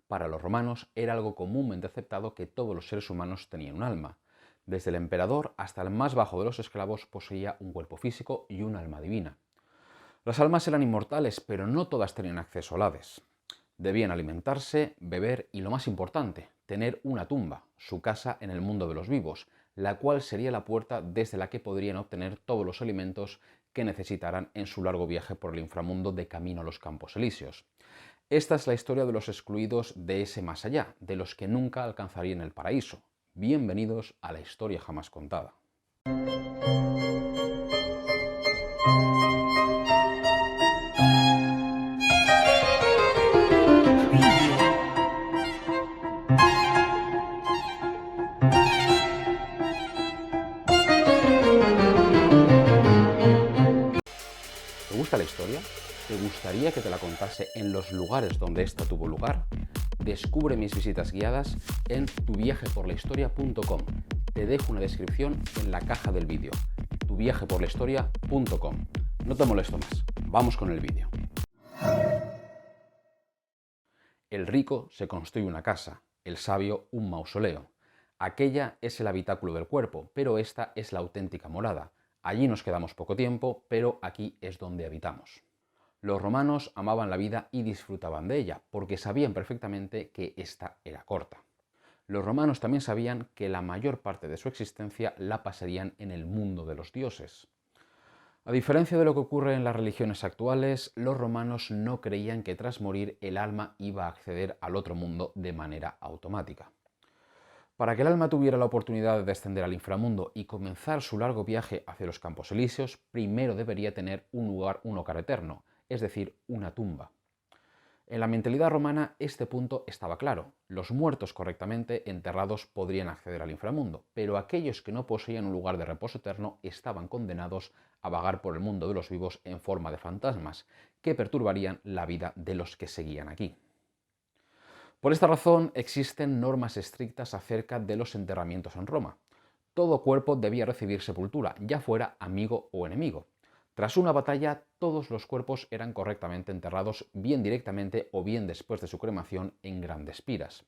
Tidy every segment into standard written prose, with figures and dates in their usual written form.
Para los romanos era algo comúnmente aceptado que todos los seres humanos tenían un alma. Desde el emperador hasta el más bajo de los esclavos poseía un cuerpo físico y un alma divina. Las almas eran inmortales, pero no todas tenían acceso al Hades. Debían alimentarse, beber y, lo más importante, tener una tumba, su casa en el mundo de los vivos, la cual sería la puerta desde la que podrían obtener todos los alimentos que necesitaran en su largo viaje por el inframundo de camino a los Campos Elíseos. Esta es la historia de los excluidos de ese más allá, de los que nunca alcanzarían el paraíso. Bienvenidos a la historia jamás contada. ¿Te gusta la historia? ¿Te gustaría que te la contase en los lugares donde ésta tuvo lugar? Descubre mis visitas guiadas en tuviajeporlahistoria.com. Te dejo una descripción en la caja del vídeo. tuviajeporlahistoria.com. No te molesto más. Vamos con el vídeo. El rico se construye una casa, el sabio un mausoleo. Aquella es el habitáculo del cuerpo, pero esta es la auténtica morada. Allí nos quedamos poco tiempo, pero aquí es donde habitamos. Los romanos amaban la vida y disfrutaban de ella, porque sabían perfectamente que ésta era corta. Los romanos también sabían que la mayor parte de su existencia la pasarían en el mundo de los dioses. A diferencia de lo que ocurre en las religiones actuales, los romanos no creían que tras morir el alma iba a acceder al otro mundo de manera automática. Para que el alma tuviera la oportunidad de descender al inframundo y comenzar su largo viaje hacia los Campos Elíseos, primero debería tener un hogar eterno, es decir, una tumba. En la mentalidad romana este punto estaba claro. Los muertos correctamente enterrados podrían acceder al inframundo, pero aquellos que no poseían un lugar de reposo eterno estaban condenados a vagar por el mundo de los vivos en forma de fantasmas, que perturbarían la vida de los que seguían aquí. Por esta razón existen normas estrictas acerca de los enterramientos en Roma. Todo cuerpo debía recibir sepultura, ya fuera amigo o enemigo. Tras una batalla, todos los cuerpos eran correctamente enterrados, bien directamente o bien después de su cremación en grandes piras.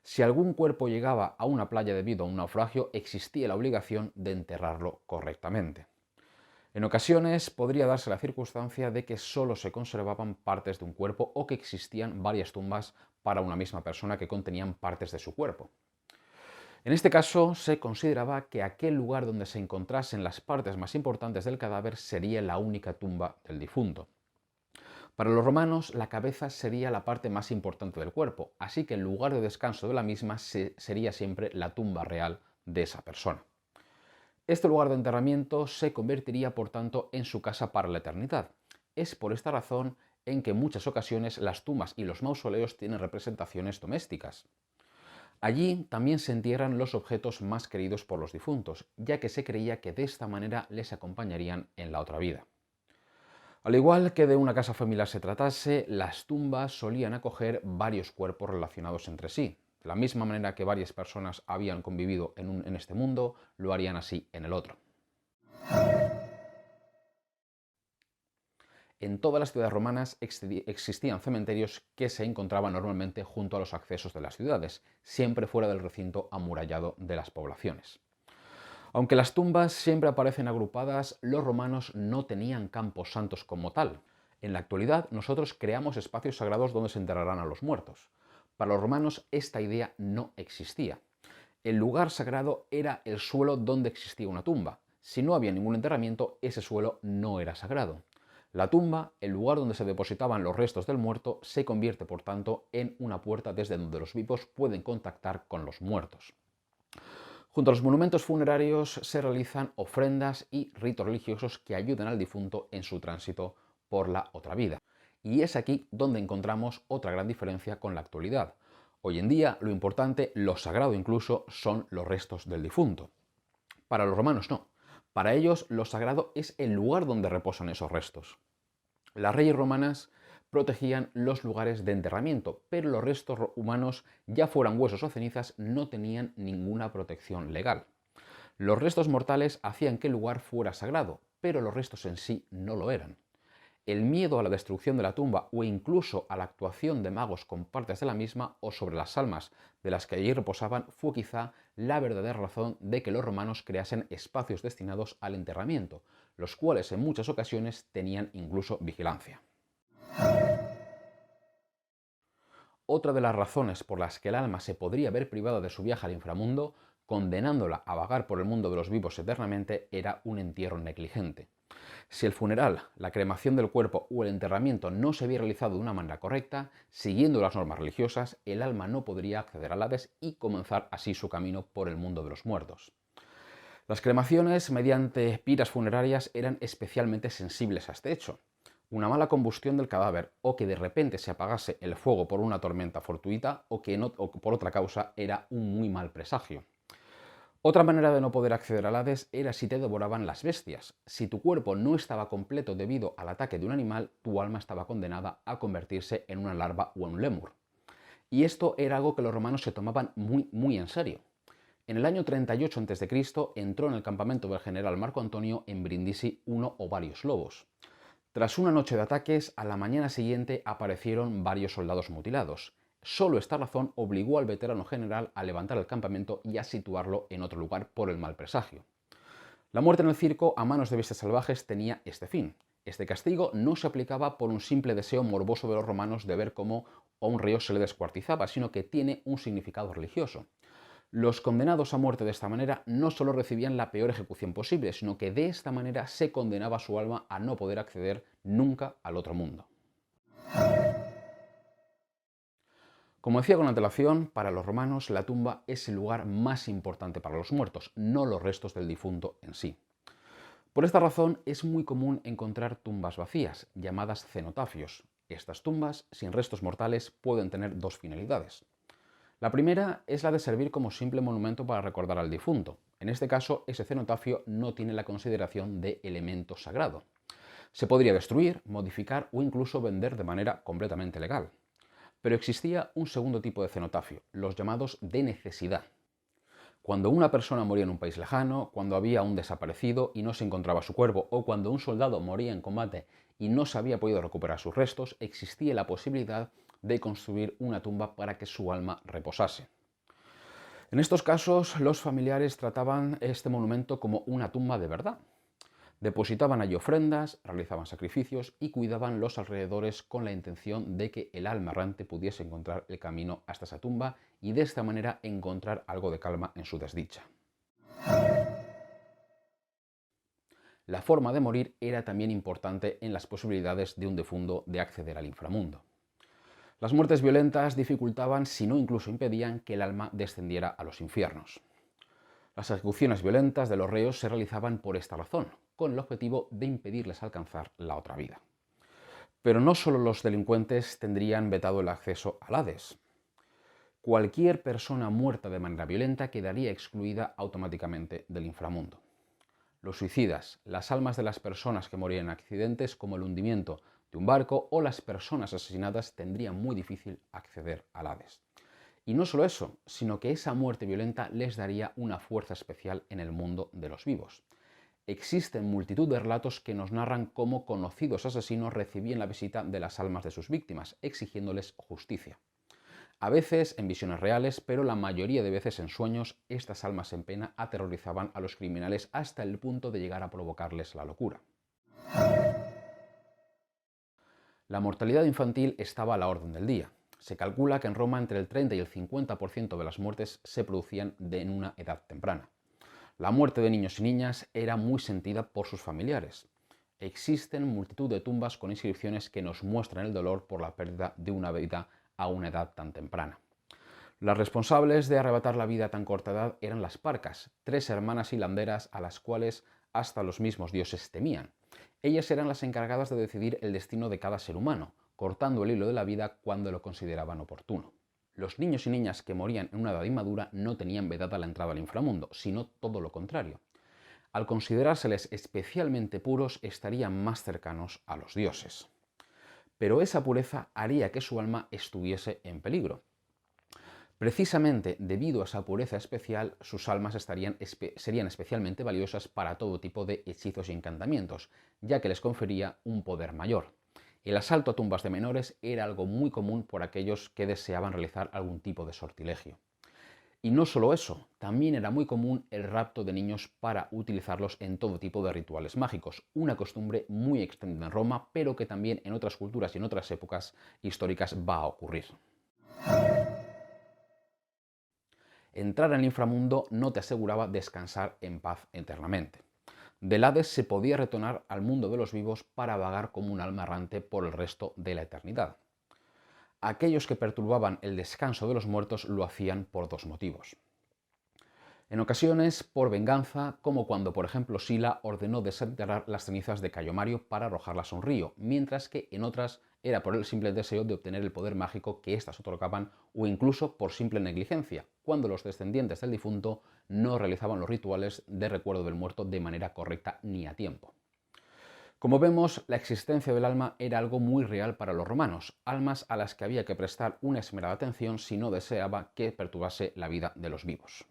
Si algún cuerpo llegaba a una playa debido a un naufragio, existía la obligación de enterrarlo correctamente. En ocasiones podría darse la circunstancia de que solo se conservaban partes de un cuerpo o que existían varias tumbas para una misma persona que contenían partes de su cuerpo. En este caso, se consideraba que aquel lugar donde se encontrasen las partes más importantes del cadáver sería la única tumba del difunto. Para los romanos, la cabeza sería la parte más importante del cuerpo, así que el lugar de descanso de la misma sería siempre la tumba real de esa persona. Este lugar de enterramiento se convertiría, por tanto, en su casa para la eternidad. Es por esta razón en que en muchas ocasiones las tumbas y los mausoleos tienen representaciones domésticas. Allí también se entierran los objetos más queridos por los difuntos, ya que se creía que de esta manera les acompañarían en la otra vida. Al igual que de una casa familiar se tratase, las tumbas solían acoger varios cuerpos relacionados entre sí. De la misma manera que varias personas habían convivido en este mundo, lo harían así en el otro. En todas las ciudades romanas existían cementerios que se encontraban normalmente junto a los accesos de las ciudades, siempre fuera del recinto amurallado de las poblaciones. Aunque las tumbas siempre aparecen agrupadas, los romanos no tenían campos santos como tal. En la actualidad, nosotros creamos espacios sagrados donde se enterrarán a los muertos. Para los romanos, esta idea no existía. El lugar sagrado era el suelo donde existía una tumba. Si no había ningún enterramiento, ese suelo no era sagrado. La tumba, el lugar donde se depositaban los restos del muerto, se convierte, por tanto, en una puerta desde donde los vivos pueden contactar con los muertos. Junto a los monumentos funerarios se realizan ofrendas y ritos religiosos que ayudan al difunto en su tránsito por la otra vida. Y es aquí donde encontramos otra gran diferencia con la actualidad. Hoy en día lo importante, lo sagrado incluso, son los restos del difunto. Para los romanos no. Para ellos lo sagrado es el lugar donde reposan esos restos. Las leyes romanas protegían los lugares de enterramiento, pero los restos humanos, ya fueran huesos o cenizas, no tenían ninguna protección legal. Los restos mortales hacían que el lugar fuera sagrado, pero los restos en sí no lo eran. El miedo a la destrucción de la tumba o incluso a la actuación de magos con partes de la misma o sobre las almas de las que allí reposaban fue quizá la verdadera razón de que los romanos creasen espacios destinados al enterramiento, los cuales en muchas ocasiones tenían incluso vigilancia. Otra de las razones por las que el alma se podría ver privada de su viaje al inframundo, condenándola a vagar por el mundo de los vivos eternamente, era un entierro negligente. Si el funeral, la cremación del cuerpo o el enterramiento no se había realizado de una manera correcta, siguiendo las normas religiosas, el alma no podría acceder al Hades y comenzar así su camino por el mundo de los muertos. Las cremaciones mediante piras funerarias eran especialmente sensibles a este hecho. Una mala combustión del cadáver o que de repente se apagase el fuego por una tormenta fortuita o que o por otra causa era un muy mal presagio. Otra manera de no poder acceder al Hades era si te devoraban las bestias. Si tu cuerpo no estaba completo debido al ataque de un animal, tu alma estaba condenada a convertirse en una larva o en un lémur. Y esto era algo que los romanos se tomaban muy en serio. En el año 38 a.C. entró en el campamento del general Marco Antonio en Brindisi uno o varios lobos. Tras una noche de ataques, a la mañana siguiente aparecieron varios soldados mutilados. Solo esta razón obligó al veterano general a levantar el campamento y a situarlo en otro lugar por el mal presagio. La muerte en el circo a manos de bestias salvajes tenía este fin. Este castigo no se aplicaba por un simple deseo morboso de los romanos de ver cómo a un reo se le descuartizaba, sino que tiene un significado religioso. Los condenados a muerte de esta manera no solo recibían la peor ejecución posible, sino que de esta manera se condenaba su alma a no poder acceder nunca al otro mundo. Como decía con antelación, para los romanos la tumba es el lugar más importante para los muertos, no los restos del difunto en sí. Por esta razón es muy común encontrar tumbas vacías, llamadas cenotafios. Estas tumbas, sin restos mortales, pueden tener dos finalidades. La primera es la de servir como simple monumento para recordar al difunto. En este caso, ese cenotafio no tiene la consideración de elemento sagrado. Se podría destruir, modificar o incluso vender de manera completamente legal. Pero existía un segundo tipo de cenotafio, los llamados de necesidad. Cuando una persona moría en un país lejano, cuando había un desaparecido y no se encontraba su cuerpo, o cuando un soldado moría en combate y no se había podido recuperar sus restos, existía la posibilidad de construir una tumba para que su alma reposase. En estos casos, los familiares trataban este monumento como una tumba de verdad. Depositaban allí ofrendas, realizaban sacrificios y cuidaban los alrededores con la intención de que el alma errante pudiese encontrar el camino hasta esa tumba y de esta manera encontrar algo de calma en su desdicha. La forma de morir era también importante en las posibilidades de un difunto de acceder al inframundo. Las muertes violentas dificultaban, si no incluso impedían, que el alma descendiera a los infiernos. Las ejecuciones violentas de los reos se realizaban por esta razón, con el objetivo de impedirles alcanzar la otra vida. Pero no solo los delincuentes tendrían vetado el acceso al Hades. Cualquier persona muerta de manera violenta quedaría excluida automáticamente del inframundo. Los suicidas, las almas de las personas que morían en accidentes como el hundimiento de un barco o las personas asesinadas tendrían muy difícil acceder al Hades. Y no solo eso, sino que esa muerte violenta les daría una fuerza especial en el mundo de los vivos. Existen multitud de relatos que nos narran cómo conocidos asesinos recibían la visita de las almas de sus víctimas, exigiéndoles justicia. A veces en visiones reales, pero la mayoría de veces en sueños, estas almas en pena aterrorizaban a los criminales hasta el punto de llegar a provocarles la locura. La mortalidad infantil estaba a la orden del día. Se calcula que en Roma entre el 30 y el 50% de las muertes se producían en una edad temprana. La muerte de niños y niñas era muy sentida por sus familiares. Existen multitud de tumbas con inscripciones que nos muestran el dolor por la pérdida de una vida a una edad tan temprana. Las responsables de arrebatar la vida a tan corta edad eran las parcas, 3 hermanas hilanderas a las cuales hasta los mismos dioses temían. Ellas eran las encargadas de decidir el destino de cada ser humano, cortando el hilo de la vida cuando lo consideraban oportuno. Los niños y niñas que morían en una edad inmadura no tenían vedada la entrada al inframundo, sino todo lo contrario. Al considerárseles especialmente puros, estarían más cercanos a los dioses. Pero esa pureza haría que su alma estuviese en peligro. Precisamente debido a esa pureza especial, sus almas serían especialmente valiosas para todo tipo de hechizos y encantamientos, ya que les confería un poder mayor. El asalto a tumbas de menores era algo muy común por aquellos que deseaban realizar algún tipo de sortilegio. Y no solo eso, también era muy común el rapto de niños para utilizarlos en todo tipo de rituales mágicos, una costumbre muy extendida en Roma, pero que también en otras culturas y en otras épocas históricas va a ocurrir. Entrar en el inframundo no te aseguraba descansar en paz eternamente. Del Hades se podía retornar al mundo de los vivos para vagar como un alma errante por el resto de la eternidad. Aquellos que perturbaban el descanso de los muertos lo hacían por dos motivos. En ocasiones por venganza, como cuando por ejemplo Sila ordenó desenterrar las cenizas de Cayo Mario para arrojarlas a un río, mientras que en otras era por el simple deseo de obtener el poder mágico que éstas otorgaban, o incluso por simple negligencia, cuando los descendientes del difunto no realizaban los rituales de recuerdo del muerto de manera correcta ni a tiempo. Como vemos, la existencia del alma era algo muy real para los romanos, almas a las que había que prestar una esmerada atención si no deseaba que perturbase la vida de los vivos.